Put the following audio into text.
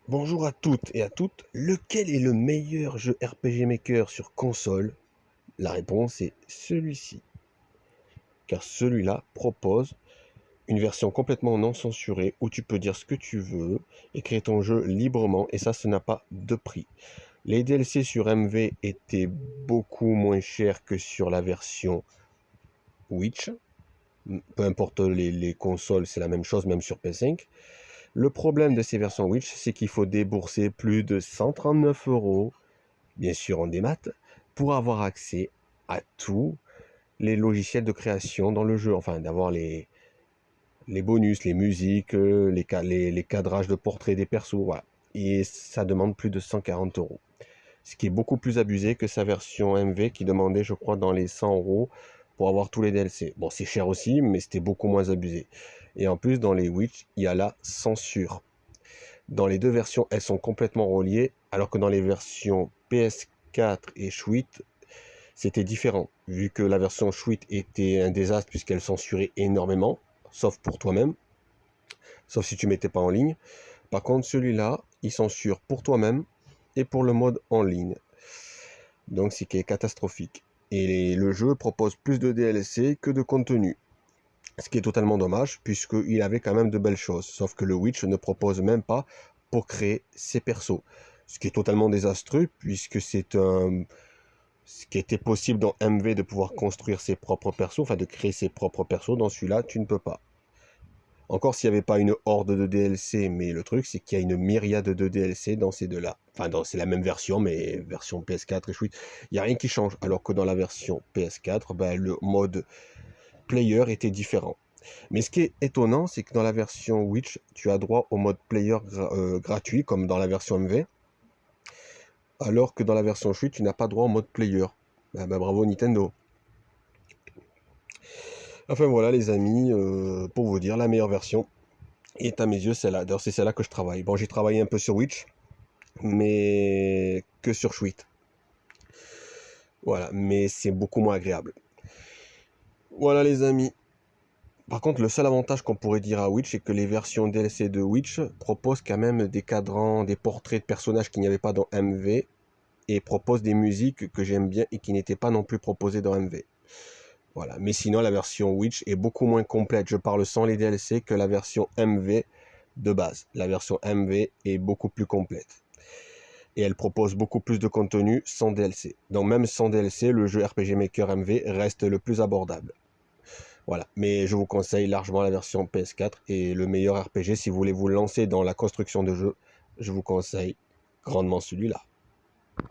Bonjour à toutes et à toutes. Lequel est le meilleur jeu RPG Maker sur console? La réponse est celui-ci. Car celui-là propose une version complètement non censurée où tu peux dire ce que tu veux et créer ton jeu librement et ça n'a pas de prix. Les DLC sur MV étaient beaucoup moins chers que sur la version Witch. Peu importe les consoles, c'est la même chose, même sur PS5. Le problème de ces versions Witch, c'est qu'il faut débourser plus de 139 €, bien sûr en démat, pour avoir accès à tous les logiciels de création dans le jeu, enfin d'avoir les bonus, les musiques, les cadrages de portraits des persos, voilà. Et ça demande plus de 140 €. Ce qui est beaucoup plus abusé que sa version MV qui demandait, je crois, dans les 100 € pour avoir tous les DLC. Bon, c'est cher aussi, mais c'était beaucoup moins abusé. Et en plus, dans les Witch, il y a la censure. Dans les deux versions, elles sont complètement reliées, alors que dans les versions PS4 et Switch, c'était différent, vu que la version Switch était un désastre puisqu'elle censurait énormément, sauf pour toi-même, sauf si tu mettais pas en ligne. Par contre, celui-là, il censure pour toi-même et pour le mode en ligne. Donc, c'est qui est catastrophique. Et le jeu propose plus de DLC que de contenu. Ce qui est totalement dommage, puisqu'il avait quand même de belles choses. Sauf que le Witch ne propose même pas pour créer ses persos. Ce qui est totalement désastreux, puisque c'est un... Ce qui était possible dans MV de pouvoir construire ses propres persos, enfin de créer ses propres persos, dans celui-là, tu ne peux pas. Encore s'il n'y avait pas une horde de DLC, mais le truc, c'est qu'il y a une myriade de DLC dans ces deux-là. Enfin, c'est la même version, mais version PS4 et Switch. Il n'y a rien qui change. Alors que dans la version PS4, ben, le mode player était différent. Mais ce qui est étonnant, c'est que dans la version Witch, tu as droit au mode player gratuit, comme dans la version MV, alors que dans la version Switch, tu n'as pas droit au mode player. Bravo Nintendo. Enfin voilà les amis, pour vous dire, la meilleure version est à mes yeux celle-là. D'ailleurs c'est celle-là que je travaille. Bon, j'ai travaillé un peu sur Witch, mais que sur Switch. Voilà, mais c'est beaucoup moins agréable. Voilà les amis. Par contre, le seul avantage qu'on pourrait dire à Witch, c'est que les versions DLC de Witch proposent quand même des cadrans, des portraits de personnages qu'il n'y avait pas dans MV, et proposent des musiques que j'aime bien et qui n'étaient pas non plus proposées dans MV. Voilà. Mais sinon, la version Witch est beaucoup moins complète. Je parle sans les DLC que la version MV de base. La version MV est beaucoup plus complète. Et elle propose beaucoup plus de contenu sans DLC. Donc même sans DLC, le jeu RPG Maker MV reste le plus abordable. Voilà, mais je vous conseille largement la version PS4 et le meilleur RPG si vous voulez vous lancer dans la construction de jeu, je vous conseille grandement celui-là.